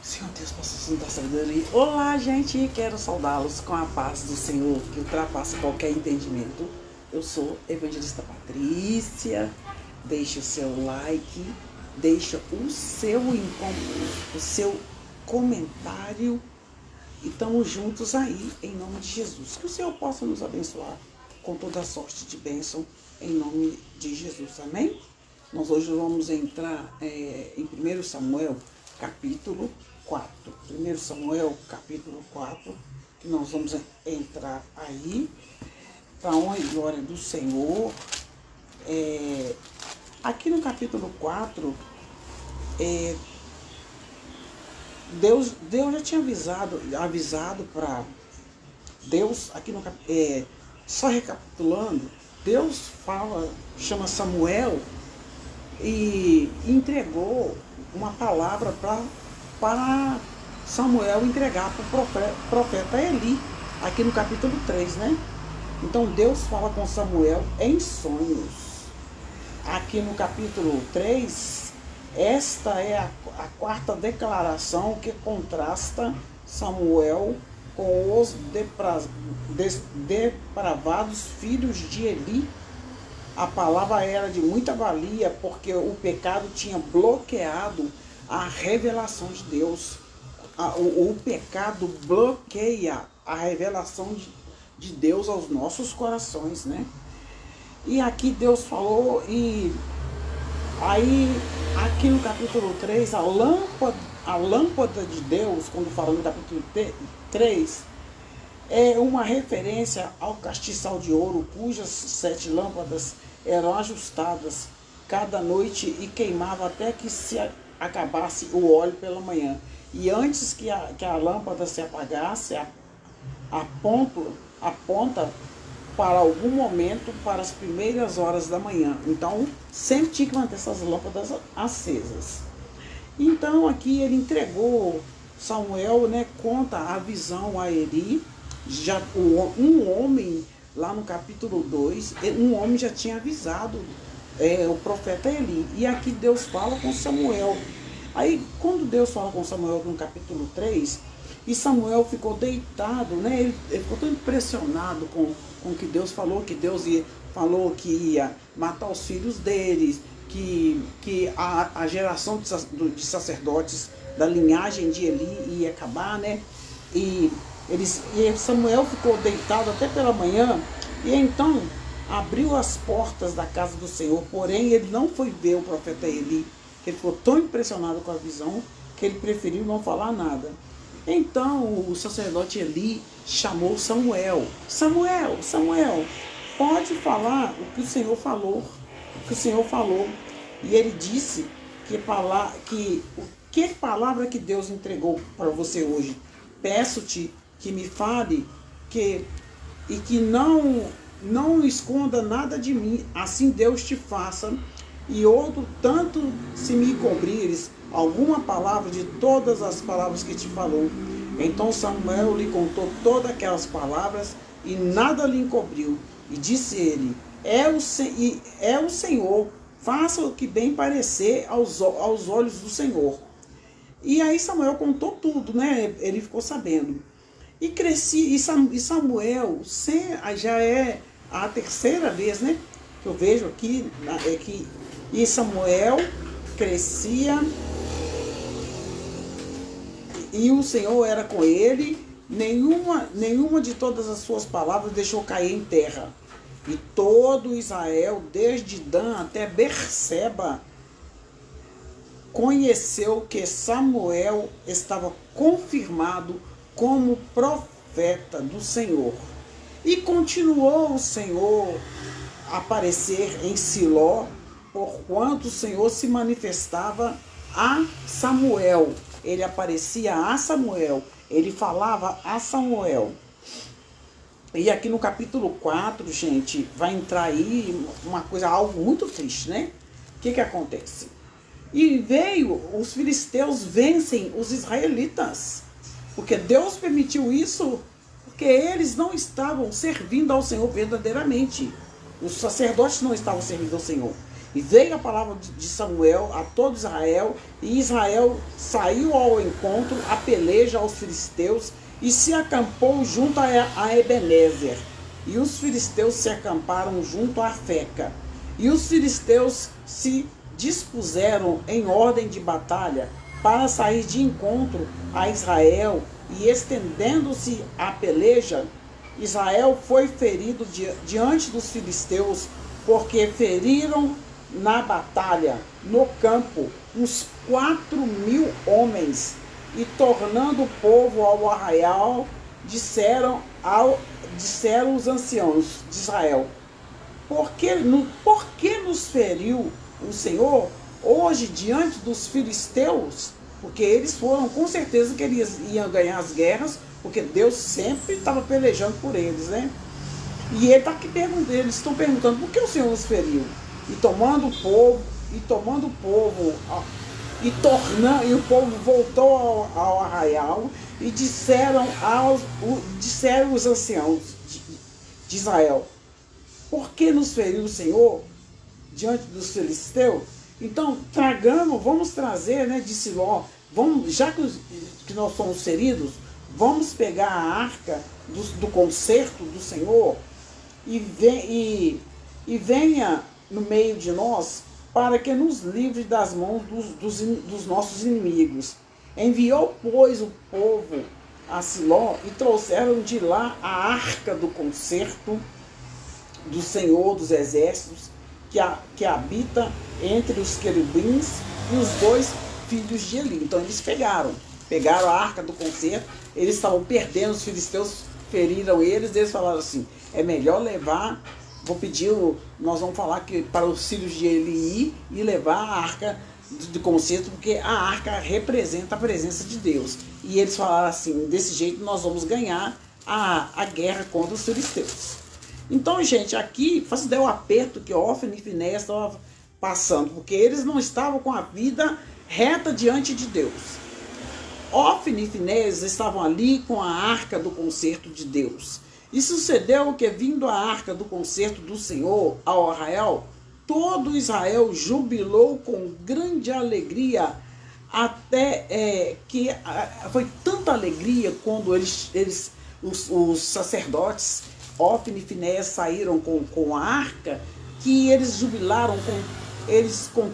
Senhor Deus, possa sentar sabedoria. Olá, gente, quero saudá-los com a paz do Senhor, que ultrapassa qualquer entendimento. Eu sou Evangelista Patrícia. Deixe o seu like, deixa o seu comentário e estamos juntos aí, em nome de Jesus. Que o Senhor possa nos abençoar com toda a sorte de bênção, em nome de Jesus, amém? Nós hoje vamos entrar em 1 Samuel, capítulo 4. 1 Samuel, capítulo 4, que nós vamos entrar aí, para a honra e glória do Senhor. Aqui no capítulo 4, Deus já tinha avisado para Deus, aqui no só recapitulando, Deus chama Samuel e entregou uma palavra para Samuel entregar para o profeta Eli, aqui no capítulo 3, né? Então Deus fala com Samuel em sonhos. Aqui no capítulo 3, esta é a quarta declaração que contrasta Samuel com os depravados filhos de Eli. A palavra era de muita valia porque o pecado tinha bloqueado a revelação de Deus. O pecado bloqueia a revelação de Deus aos nossos corações, né? E aqui Deus falou, e aí aqui no capítulo 3, a lâmpada de Deus, quando fala no capítulo 3, é uma referência ao castiçal de ouro, cujas 7 lâmpadas eram ajustadas cada noite e queimava até que se acabasse o óleo pela manhã. E antes que a lâmpada se apagasse, aponta para algum momento, para as primeiras horas da manhã. Então, sempre tinha que manter essas lâmpadas acesas. Então, aqui ele entregou, Samuel, né, conta a visão a Eli. Um homem, lá no capítulo 2, um homem já tinha avisado o profeta Eli. E aqui Deus fala com Samuel. Aí, quando Deus fala com Samuel no capítulo 3, e Samuel ficou deitado, né? Ele ficou tão impressionado com o que Deus falou, falou que ia matar os filhos deles, que a geração de sacerdotes da linhagem de Eli ia acabar, né? E Samuel ficou deitado até pela manhã, e então abriu as portas da casa do Senhor, porém ele não foi ver o profeta Eli. Ele ficou tão impressionado com a visão que ele preferiu não falar nada. Então o sacerdote Eli chamou Samuel. Samuel, pode falar o que o Senhor falou. E ele disse que palavra que Deus entregou para você hoje. Peço-te que me fale e que não esconda nada de mim, assim Deus te faça, e outro tanto se me cobrires alguma palavra de todas as palavras que te falou. Então Samuel lhe contou todas aquelas palavras e nada lhe encobriu. E disse ele: é o Senhor, faça o que bem parecer aos olhos do Senhor. E aí Samuel contou tudo, né? Ele ficou sabendo. E Samuel, já é a terceira vez, né, que eu vejo aqui, e Samuel crescia, e o Senhor era com ele, nenhuma de todas as suas palavras deixou cair em terra. E todo Israel, desde Dan até Berseba, conheceu que Samuel estava confirmado como profeta do Senhor. E continuou o Senhor a aparecer em Siló, porquanto o Senhor se manifestava a Samuel. Ele aparecia a Samuel, ele falava a Samuel. E aqui no capítulo 4, gente, vai entrar aí algo muito triste, né? O que acontece? E os filisteus vencem os israelitas, porque Deus permitiu isso, porque eles não estavam servindo ao Senhor verdadeiramente. Os sacerdotes não estavam servindo ao Senhor. E veio a palavra de Samuel a todo Israel, e Israel saiu ao encontro, a peleja aos filisteus, e se acampou junto a Ebenezer. E os filisteus se acamparam junto a Afeca. E os filisteus se dispuseram em ordem de batalha para sair de encontro a Israel, e estendendo-se a peleja, Israel foi ferido diante dos filisteus, porque feriram na batalha, no campo, uns 4.000 homens, e tornando o povo ao arraial, disseram os anciãos de Israel: por que nos feriu o Senhor hoje diante dos filisteus? Porque eles foram, com certeza que eles iam ganhar as guerras, porque Deus sempre estava pelejando por eles, né? E ele tá aqui eles estão perguntando por que o Senhor nos feriu? E o povo voltou ao arraial, e disseram os anciãos de Israel: por que nos feriu o Senhor diante dos filisteus? Então vamos trazer, né, de Siló, já que nós somos feridos, vamos pegar a arca do concerto do Senhor e venha no meio de nós, para que nos livre das mãos dos nossos inimigos. Enviou, pois, o povo a Siló, e trouxeram de lá a arca do concerto do Senhor dos Exércitos, que habita entre os querubins e os 2 filhos de Eli. Então eles pegaram a arca do concerto, eles estavam perdendo, os filisteus feriram eles falaram assim: é melhor levar, nós vamos falar que para os filhos de Eli e levar a arca de concerto, porque a arca representa a presença de Deus. E eles falaram assim: desse jeito nós vamos ganhar a guerra contra os filisteus. Então, gente, aqui faz o aperto que Ofni e Finéias estavam passando, porque eles não estavam com a vida reta diante de Deus. Ofni e Finéias estavam ali com a arca do concerto de Deus. E sucedeu que, vindo a arca do concerto do Senhor ao arraial, todo Israel jubilou com grande alegria, até que foi tanta alegria quando os sacerdotes Ofni e Finéias saíram com a arca, que eles jubilaram com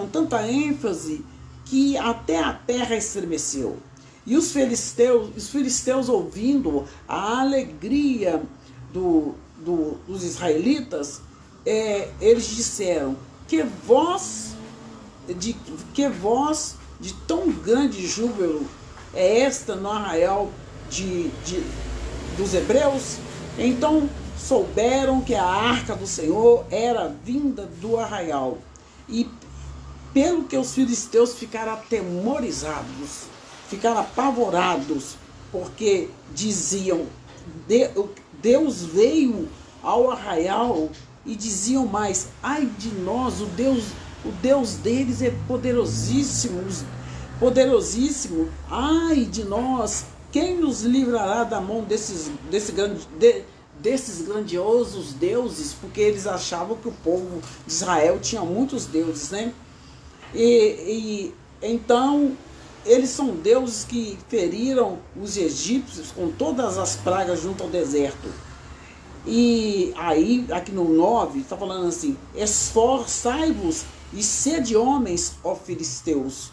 tanta ênfase, que até a terra estremeceu. E os filisteus ouvindo a alegria dos israelitas, eles disseram: que voz de tão grande júbilo é esta no arraial dos hebreus? Então souberam que a arca do Senhor era vinda do arraial, e pelo que os filisteus ficaram atemorizados, ficaram apavorados, porque diziam: Deus veio ao arraial, e diziam mais: ai de nós, o Deus deles é poderosíssimo, ai de nós, quem nos livrará da mão desses grandiosos deuses? Porque eles achavam que o povo de Israel tinha muitos deuses, né? Então eles são deuses que feriram os egípcios com todas as pragas junto ao deserto. E aí, aqui no 9, está falando assim: esforçai-vos e sede homens, ó filisteus,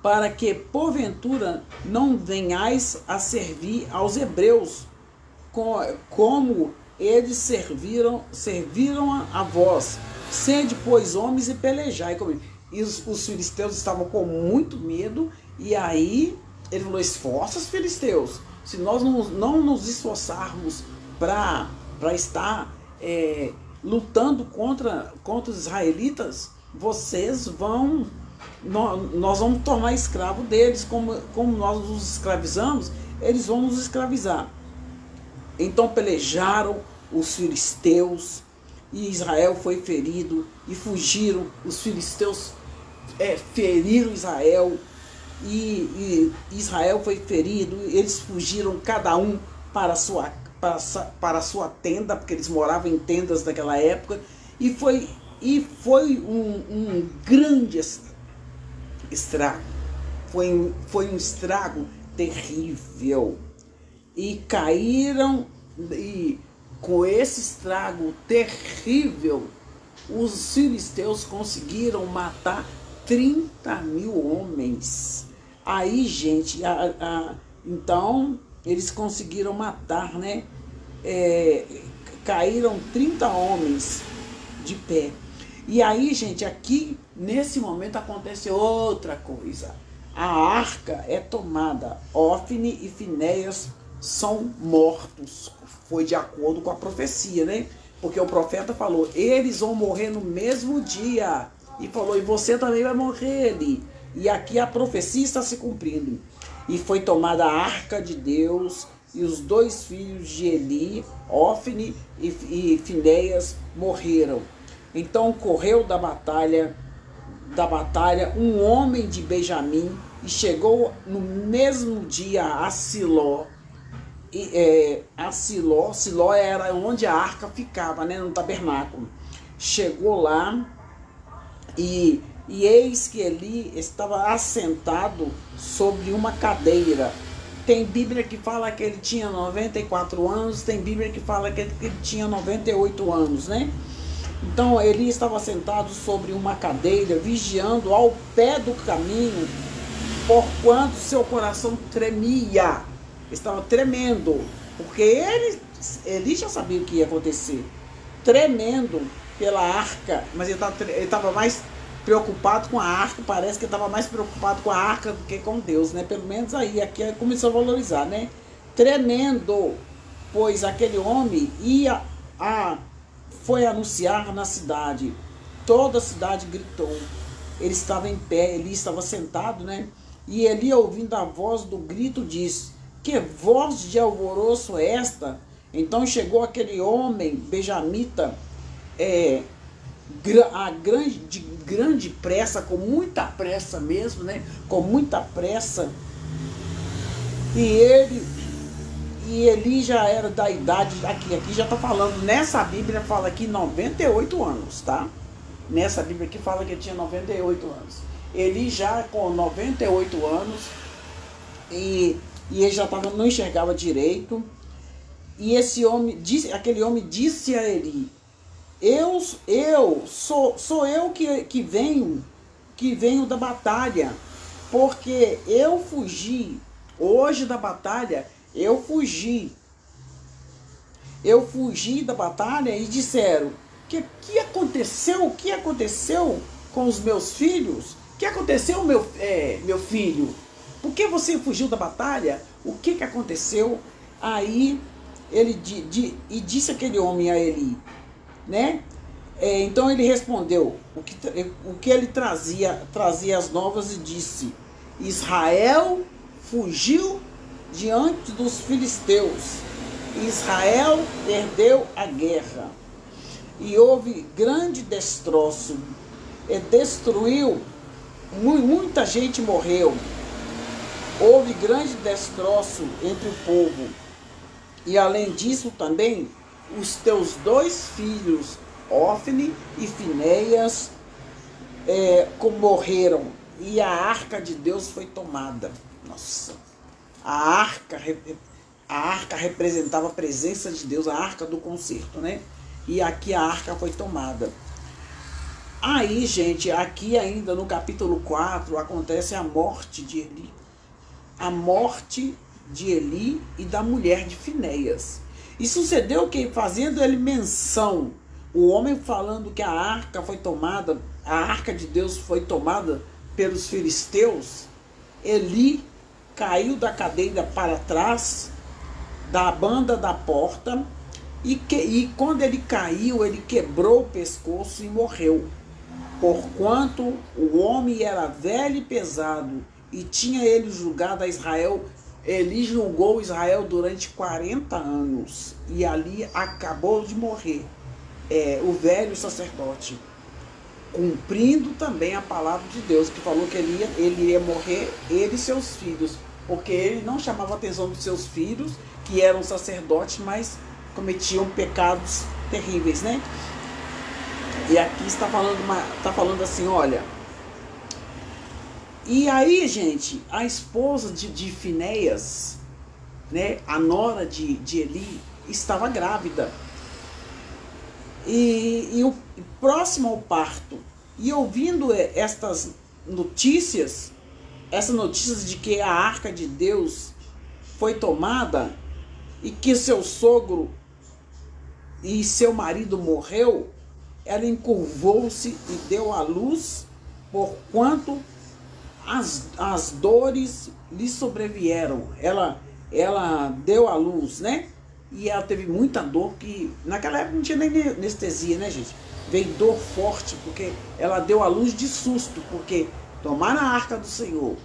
para que porventura não venhais a servir aos hebreus, como eles serviram a vós. Sede, pois, homens, e pelejai comigo. E os filisteus estavam com muito medo, e aí ele falou: esforça os filisteus. Se nós não nos esforçarmos para estar lutando contra os israelitas, nós vamos tornar escravo deles, como nós nos escravizamos, eles vão nos escravizar. Então pelejaram os filisteus, e Israel foi ferido, e fugiram. Os filisteus feriram Israel, e Israel foi ferido. Eles fugiram, cada um para a sua tenda, porque eles moravam em tendas naquela época, e foi E foi um grande estrago. Foi um estrago terrível. E caíram, e com esse estrago terrível, os filisteus conseguiram matar 30.000 homens. Aí, gente, então eles conseguiram matar, né? Caíram 30 homens de pé. E aí, gente, aqui nesse momento acontece outra coisa. A arca é tomada. Ofni e Finéias são mortos. Foi de acordo com a profecia, né? Porque o profeta falou, eles vão morrer no mesmo dia. E falou, e você também vai morrer ali. E aqui a profecia está se cumprindo. E foi tomada a arca de Deus, e os 2 filhos de Eli, Ofni e Finéias, morreram. Então correu da batalha um homem de Benjamim, e chegou no mesmo dia a Siló. Siló era onde a arca ficava, né, no tabernáculo. Chegou lá e eis que Eli estava assentado sobre uma cadeira. Tem Bíblia que fala que ele tinha 94 anos, tem Bíblia que fala que ele tinha 98 anos, né? Então Eli estava sentado sobre uma cadeira, vigiando ao pé do caminho, porquanto seu coração tremia. Estava tremendo, porque ele já sabia o que ia acontecer. Tremendo pela arca, mas ele estava mais preocupado com a arca, parece que ele estava mais preocupado com a arca do que com Deus, né? Pelo menos aí, aqui começou a valorizar, né? Tremendo, pois aquele homem foi anunciar na cidade. Toda a cidade gritou. Ele estava em pé, ele estava sentado, né? E Eli, ouvindo a voz do grito, disse, que voz de alvoroço é esta? Então chegou aquele homem benjamita, de grande pressa, com muita pressa mesmo, né? Com muita pressa. E Eli já era da idade, aqui já está falando, nessa Bíblia fala aqui 98 anos, tá? Nessa Bíblia aqui fala que ele tinha 98 anos. Eli já com 98 anos, e ele já não enxergava direito. E aquele homem disse a Eli, sou eu que venho da batalha, porque eu fugi hoje da batalha. Eu fugi da batalha, e disseram, que aconteceu? O que aconteceu com os meus filhos? O que aconteceu, meu filho? Por que você fugiu da batalha? O que aconteceu? Aí ele disse aquele homem a Eli, né? Então ele respondeu o que ele trazia as novas, e disse, Israel fugiu diante dos filisteus. Israel perdeu a guerra, e houve grande destroço, e destruiu, muita gente morreu. Houve grande destroço entre o povo. E além disso também, os teus 2 filhos, Ofni e Finéias, morreram, e a arca de Deus foi tomada. Nossa, a arca representava a presença de Deus, a arca do concerto, né? E aqui a arca foi tomada. Aí, gente, aqui ainda no capítulo 4 acontece a morte de Eli. A morte de Eli e da mulher de Finéias. E sucedeu que, fazendo ele menção, o homem falando que a arca foi tomada, a arca de Deus foi tomada pelos filisteus, Eli caiu da cadeira para trás da banda da porta, e quando ele caiu, ele quebrou o pescoço e morreu. Porquanto o homem era velho e pesado, e tinha ele julgado a Israel, ele julgou Israel durante 40 anos, e ali acabou de morrer o velho sacerdote, cumprindo também a palavra de Deus, que falou que ele ia morrer, ele e seus filhos, porque ele não chamava a atenção dos seus filhos, que eram sacerdotes, mas cometiam pecados terríveis, né? E aqui tá falando assim, olha. E aí, gente, a esposa de Finéias, né, a nora de Eli, estava grávida. E o próximo ao parto. E ouvindo estas notícias, essas notícias de que a arca de Deus foi tomada e que seu sogro e seu marido morreu, ela encurvou-se e deu à luz, porquanto as dores lhe sobrevieram. Ela deu à luz, né? E ela teve muita dor, que naquela época não tinha nem anestesia, né, gente? Veio dor forte, porque ela deu à luz de susto, porque tomaram a arca do Senhor,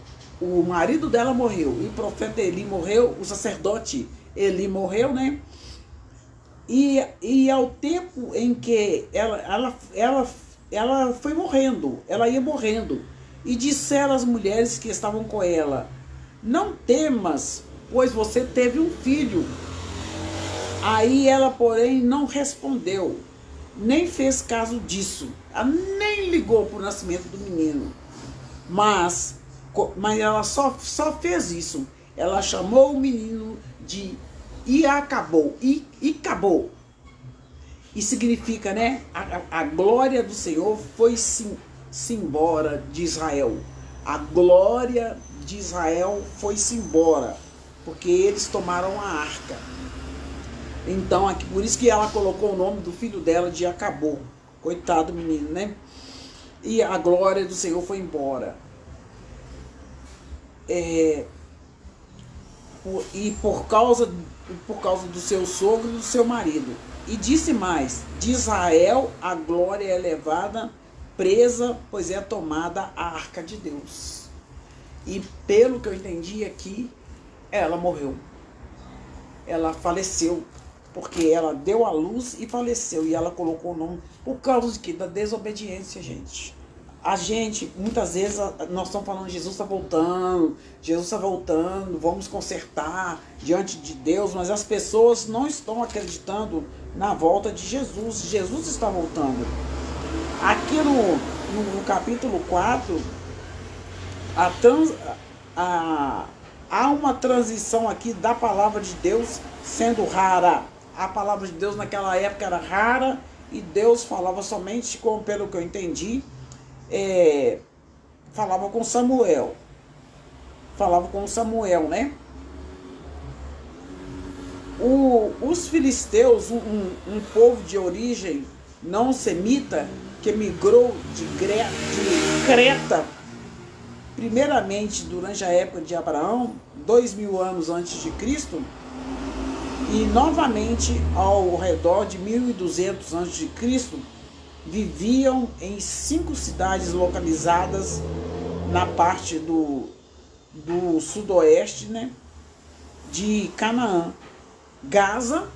o marido dela morreu, e o profeta Eli morreu, o sacerdote Eli morreu, né? E ao tempo em que ela foi morrendo, ela ia morrendo, e disseram as mulheres que estavam com ela: não temas, pois você teve um filho. Aí ela, porém, não respondeu, nem fez caso disso. Ela nem ligou para o nascimento do menino. Mas ela só fez isso. Ela chamou o menino de acabou. E significa, né? A glória do Senhor foi-se embora de Israel. A glória de Israel foi-se embora, porque eles tomaram a arca. Então, aqui, por isso que ela colocou o nome do filho dela de Acabou. Coitado do menino, né? E a glória do Senhor foi embora. E por causa do seu sogro e do seu marido. E disse mais: de Israel a glória é levada, presa, pois é tomada a arca de Deus. E pelo que eu entendi aqui, ela morreu. Ela faleceu, porque ela deu à luz e faleceu. E ela colocou o nome por causa de quê? Da desobediência, gente. A gente, muitas vezes, nós estamos falando: Jesus está voltando, vamos consertar diante de Deus, mas as pessoas não estão acreditando na volta de Jesus. Jesus está voltando. Aqui no capítulo 4, há uma transição aqui da palavra de Deus sendo rara. A palavra de Deus naquela época era rara e Deus falava somente, pelo que eu entendi, falava com Samuel. Né? Os filisteus, um povo de origem não semita, que migrou de Creta, primeiramente durante a época de Abraão, 2000 anos antes de Cristo, e novamente ao redor de 1200 a.C., viviam em 5 cidades localizadas na parte do sudoeste, né, de Canaã. Gaza,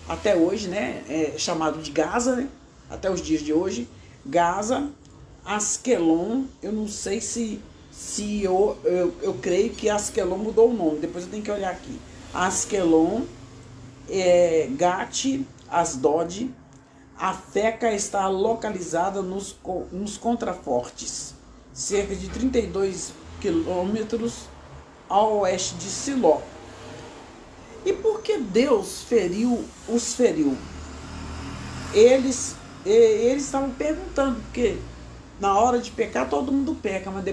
até hoje, né, é chamado de Gaza, né, até os dias de hoje. Gaza, Asquelon, eu não sei se eu creio que Asquelon mudou o nome, depois eu tenho que olhar aqui. Asquelon, Gate, Asdod. A Feca está localizada nos contrafortes, cerca de 32 quilômetros ao oeste de Siló. E por que Deus os feriu? Eles estavam perguntando, porque na hora de pecar todo mundo peca, mas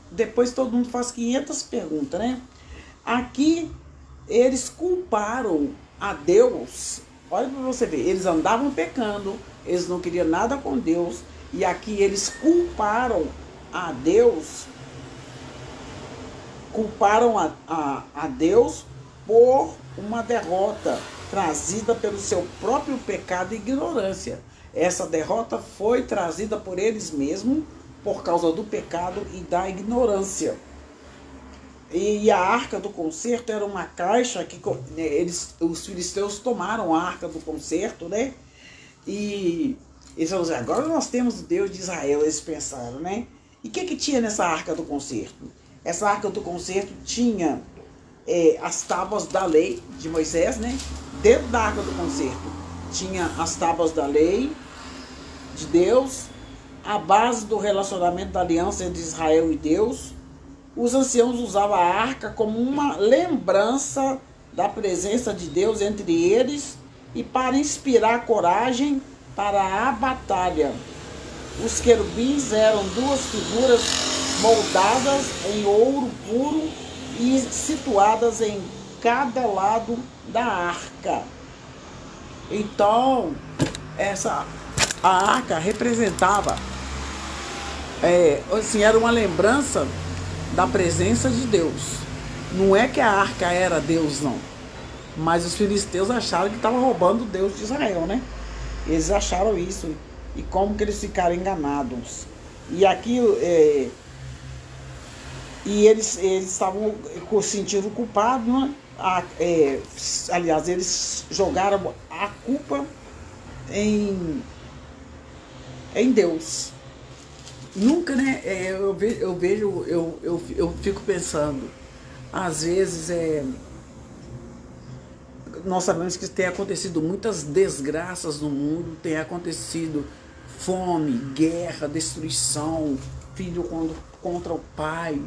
depois todo mundo faz 500 perguntas, né? Aqui eles culparam a Deus. Olha para você ver, eles andavam pecando, eles não queriam nada com Deus, e aqui eles culparam a Deus, a Deus por uma derrota trazida pelo seu próprio pecado e ignorância. Essa derrota foi trazida por eles mesmos por causa do pecado e da ignorância. E a arca do concerto era uma caixa que os filisteus tomaram a arca do concerto, né? E eles falaram assim: agora nós temos o Deus de Israel, eles pensaram, né? E o que tinha nessa arca do concerto? Essa arca do concerto tinha as tábuas da lei de Moisés, né? Dentro da arca do concerto tinha as tábuas da lei, de Deus, a base do relacionamento da aliança entre Israel e Deus. Os anciãos usavam a arca como uma lembrança da presença de Deus entre eles e para inspirar coragem para a batalha. Os querubins eram duas figuras moldadas em ouro puro e situadas em cada lado da arca. Então, a arca representava, era uma lembrança da presença de Deus. Não é que a arca era Deus, não. Mas os filisteus acharam que estavam roubando o Deus de Israel, né? Eles acharam isso. E como que eles ficaram enganados. E aqui, eles estavam sentindo culpados, né? Aliás, eles jogaram a culpa em Deus. Nunca, né? Eu fico pensando, às vezes nós sabemos que tem acontecido muitas desgraças no mundo, tem acontecido fome, guerra, destruição, filho contra o pai,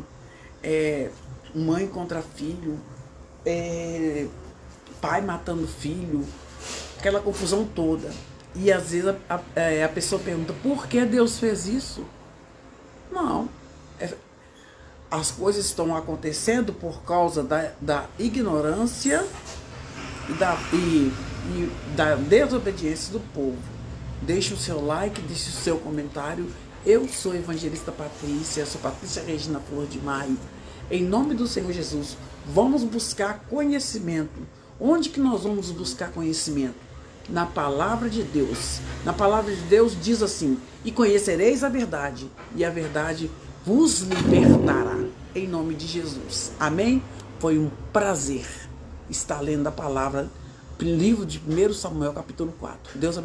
mãe contra filho, pai matando filho, aquela confusão toda. E às vezes a pessoa pergunta, por que Deus fez isso? Não. As coisas estão acontecendo por causa da ignorância e da desobediência do povo. Deixe o seu like, deixe o seu comentário. Eu sou a evangelista Patrícia, sou Patrícia Regina Flor de Maio. Em nome do Senhor Jesus, vamos buscar conhecimento. Onde que nós vamos buscar conhecimento? Na palavra de Deus. Na palavra de Deus diz assim, e conhecereis a verdade, e a verdade vos libertará. Em nome de Jesus. Amém? Foi um prazer estar lendo a palavra, livro de 1 Samuel, capítulo 4. Deus abençoe.